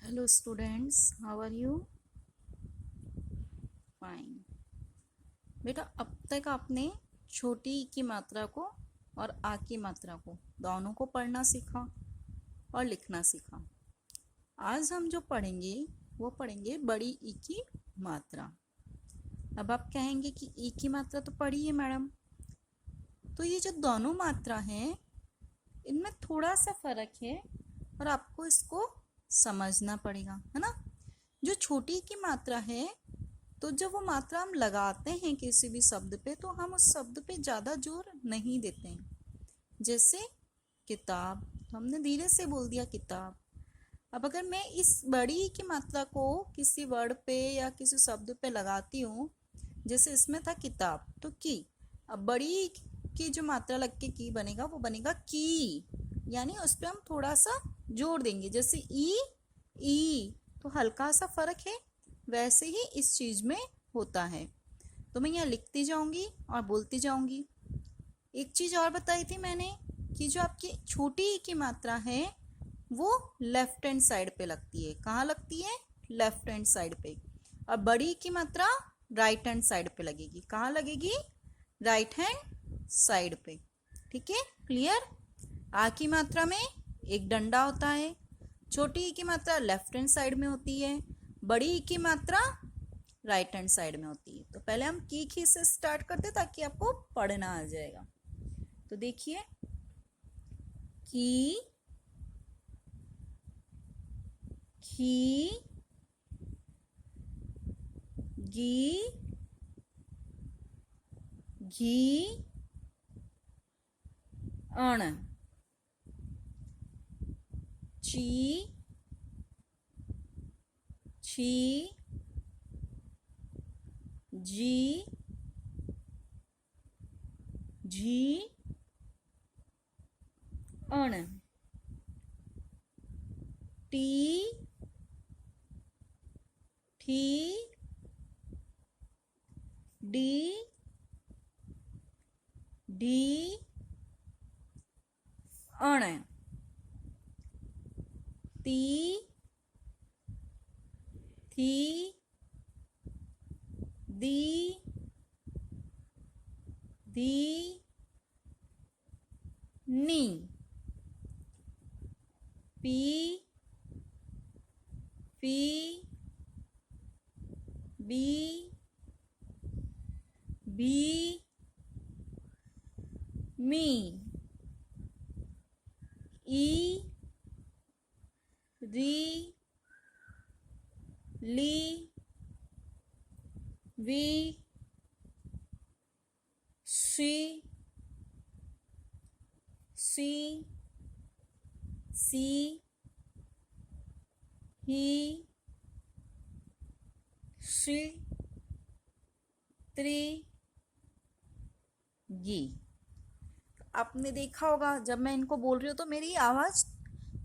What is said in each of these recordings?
Hello students, how are you? Fine. बेटा, अब तक आपने छोटी ई की मात्रा को और आ की मात्रा को दोनों को पढ़ना सीखा और लिखना सीखा। आज हम जो पढ़ेंगे वो पढ़ेंगे बड़ी ई की मात्रा। अब आप कहेंगे कि ई की मात्रा तो पढ़ी है मैडम, तो ये जो दोनों मात्रा हैं इनमें थोड़ा सा फर्क है और आपको इसको समझना पड़ेगा, है ना। जो छोटी की मात्रा है, तो जब वो मात्रा हम लगाते हैं किसी भी शब्द पे तो हम उस शब्द पे ज़्यादा जोर नहीं देते हैं। जैसे किताब, तो हमने धीरे से बोल दिया किताब। अब अगर मैं इस बड़ी की मात्रा को किसी वर्ड पे या किसी शब्द पे लगाती हूँ, जैसे इसमें था किताब तो की, अब बड़ी की जो मात्रा लग के की बनेगा वो बनेगा की, यानी उस पर हम थोड़ा सा जोर देंगे। जैसे ई तो हल्का सा फर्क है, वैसे ही इस चीज में होता है। तो मैं यहाँ लिखती जाऊंगी और बोलती जाऊंगी। एक चीज और बताई थी मैंने कि जो आपकी छोटी ई की मात्रा है वो लेफ्ट हैंड साइड पे लगती है। कहाँ लगती है? लेफ्ट हैंड साइड पे। और बड़ी की मात्रा राइट हैंड साइड पे लगेगी। कहाँ लगेगी? राइट हैंड साइड पे। ठीक है, क्लियर। आ की मात्रा में एक डंडा होता है। छोटी ई की मात्रा लेफ्ट हैंड साइड में होती है, बड़ी ई की मात्रा राइट हैंड साइड में होती है। तो पहले हम की से स्टार्ट करते ताकि आपको पढ़ना आ जाएगा। तो देखिए, की, खी, गी, घी, अण, ची, छी, जी, झी, अण, टी, ठी, डी, ढी, अण, ती, थी, दी, धी, नी, पी, फी, बी, भी, मी, ई, री, ली, वी, सी, सी, सी, ही, सी, त्री, गी। आपने देखा होगा जब मैं इनको बोल रही हूँ तो मेरी आवाज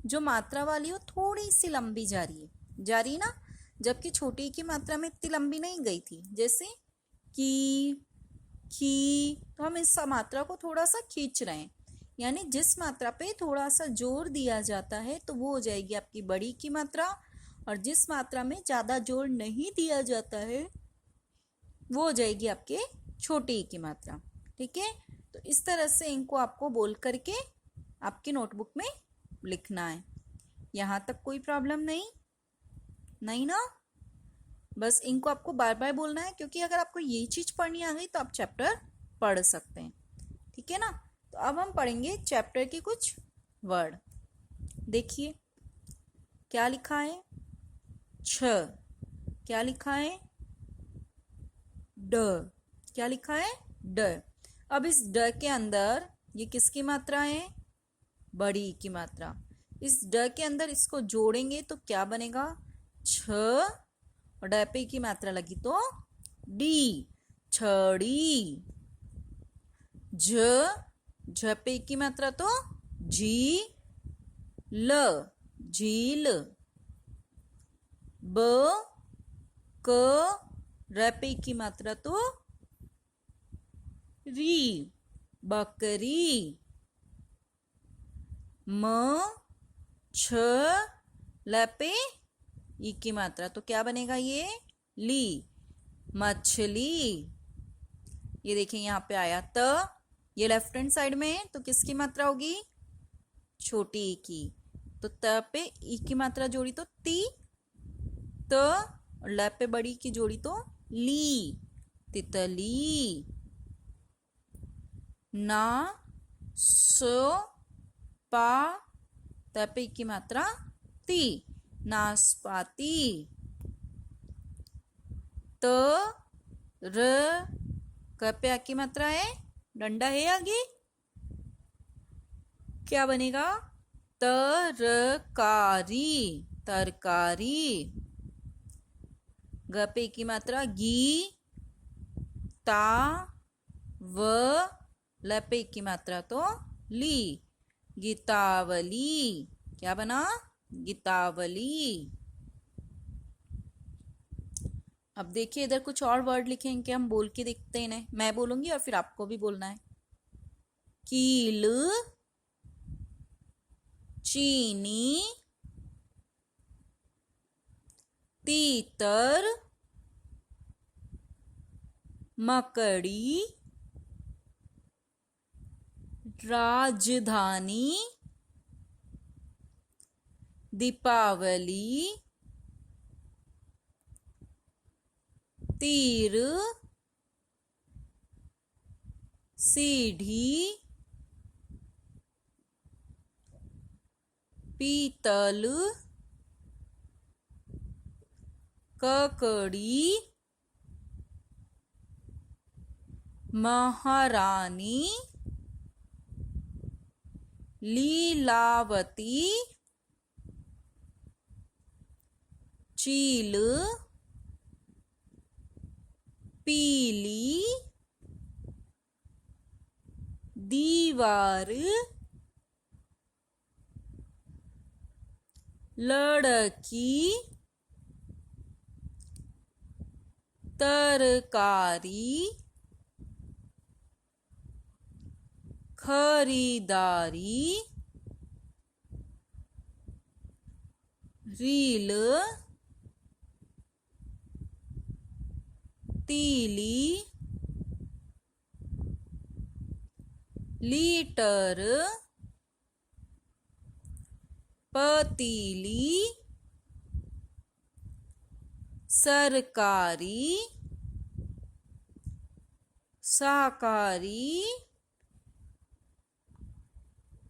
जो मात्रा वाली हो थोड़ी सी लंबी जा रही ना, जबकि छोटी की मात्रा में इतनी लंबी नहीं गई थी। जैसे की, खी, तो हम इस मात्रा को थोड़ा सा खींच रहे हैं। यानी जिस मात्रा पे थोड़ा सा जोर दिया जाता है तो वो हो जाएगी आपकी बड़ी की मात्रा, और जिस मात्रा में ज्यादा जोर नहीं दिया जाता है वो हो जाएगी आपके छोटी की मात्रा। ठीक है, तो इस तरह से इनको आपको बोल करके आपकी नोटबुक में लिखना है। यहाँ तक कोई प्रॉब्लम नहीं? नहीं ना। बस इनको आपको बार बार बोलना है, क्योंकि अगर आपको ये चीज पढ़नी आ गई तो आप चैप्टर पढ़ सकते हैं। ठीक है ना। तो अब हम पढ़ेंगे चैप्टर के कुछ वर्ड। देखिए क्या लिखा है। छ, क्या लिखा है? ड, क्या लिखा है? ड। अब इस ड के अंदर ये किसकी मात्रा है? बड़ी की मात्रा। इस ड के अंदर इसको जोड़ेंगे तो क्या बनेगा? छ, और ड पे की मात्रा लगी तो डी, छड़ी। झ, झ पे की मात्रा तो जी, ल, झील। ब, क, र पे की मात्रा तो री, बकरी। म, छ, ल पे ई की मात्रा, तो क्या बनेगा ये? ली, मछली। ये देखिए यहाँ पे आया त, ये लेफ्ट हैंड साइड में है तो किसकी मात्रा होगी? छोटी ई की। तो त पे ई की मात्रा जोड़ी तो ती, त, और ल पे बड़ी की जोड़ी तो ली, तितली। ना, सो, पा, त पे ई की मात्रा ती, नाशपाती। त, र, क पे आ की मात्रा है, डंडा है आगे, क्या बनेगा? तरकारी, तरकारी। ग पे की मात्रा गी, ता, व, ल पे की मात्रा तो ली, गीतावली। क्या बना? गीतावली। अब देखिए इधर कुछ और वर्ड लिखेंगे, हम बोल के देखते हैं इन्हें। मैं बोलूंगी और फिर आपको भी बोलना है। कील, चीनी, तीतर, मकड़ी, राजधानी, दीपावली, तीर, सीढ़ी, पीतल, ककड़ी, महारानी, लीलावती, चील, पीली, दीवार, लड़की, तरकारी, खरीदारी, रील, तीली, लीटर, पतीली, सरकारी, शाकाहारी,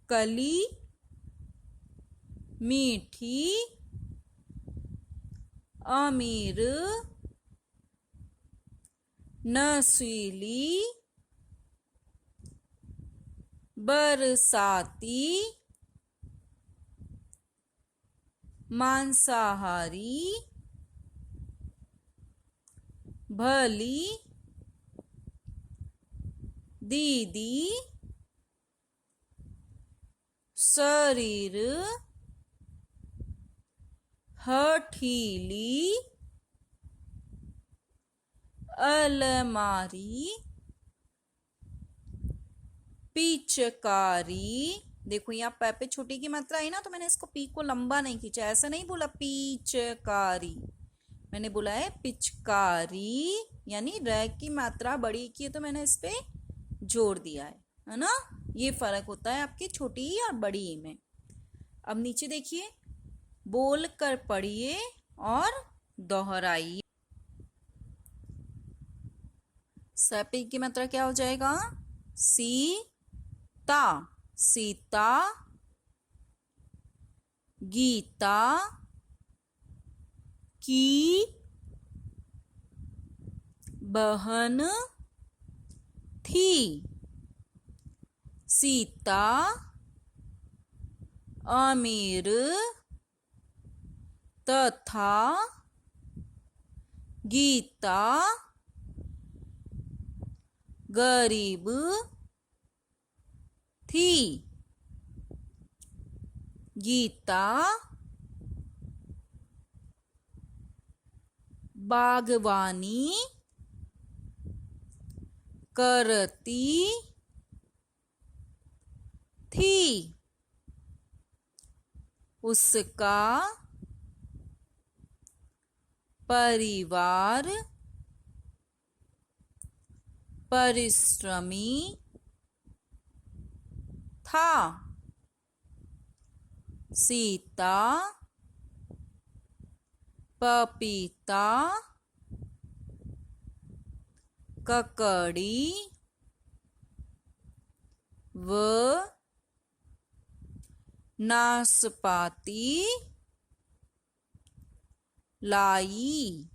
कली, मीठी, अमीर, नशीली, बरसाती, मांसाहारी, भली, दीदी, शरीर, हठीली, अलमारी, पिचकारी। देखो यहाँ पै पे छोटी की मात्रा आई ना, तो मैंने इसको पी को लंबा नहीं खींचा, ऐसा नहीं बोला पिचकारी, मैंने बोला है पिचकारी, यानी र की मात्रा बड़ी की है तो मैंने इस पे जोड़ दिया है ना। ये फर्क होता है आपकी छोटी ई और बड़ी ई में। अब नीचे देखिए, बोल कर पढ़िए और दोहराइए। सपी की मात्रा क्या हो जाएगा? सीता, सीता, गीता की बहन थी, सीता अमीर तथा गीता गरीब थी। गीता बागवानी करती थी। उसका परिवार, परिश्रमी था। सीता, पपीता, ककड़ी व नाशपाती लाई।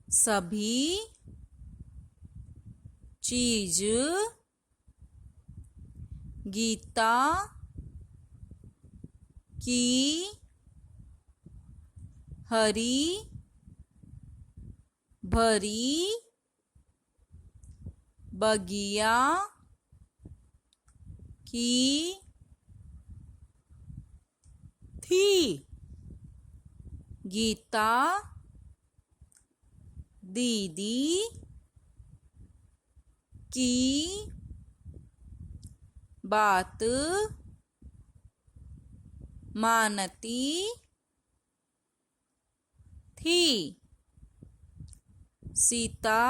सभी चीज गीता की हरी भरी बगिया की थी। गीता दीदी की बात मानती थी। सीता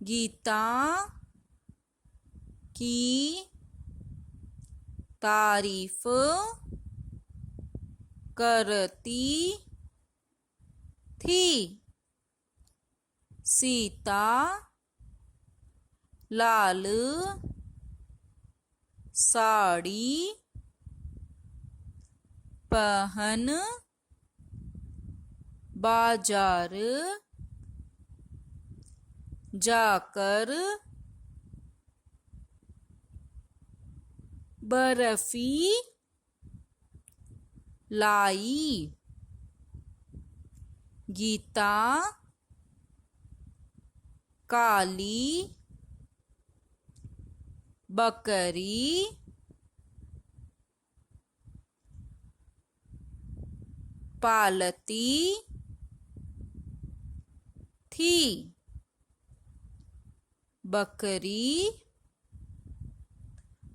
गीता की तारीफ करती थी। सीता लाल साड़ी पहन बाजार जाकर बर्फी लाई। गीता काली बकरी पालती थी। बकरी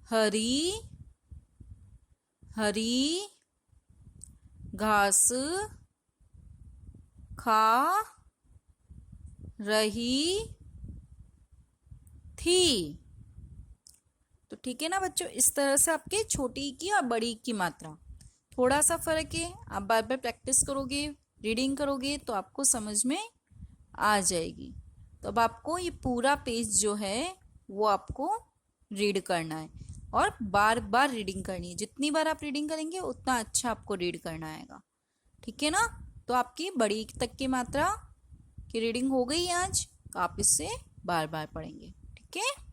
हरी हरी घास खा रही थी। तो ठीक है ना बच्चों, इस तरह से आपके छोटी की और बड़ी की मात्रा थोड़ा सा फर्क है। आप बार बार प्रैक्टिस करोगे, रीडिंग करोगे तो आपको समझ में आ जाएगी। तो अब आपको ये पूरा पेज जो है वो आपको रीड करना है और बार बार रीडिंग करनी है। जितनी बार आप रीडिंग करेंगे उतना अच्छा आपको रीड करना आएगा। ठीक है ना। तो आपकी बड़ी तक की मात्रा की रीडिंग हो गई आज, तो आप इससे बार बार पढ़ेंगे। ठीक है।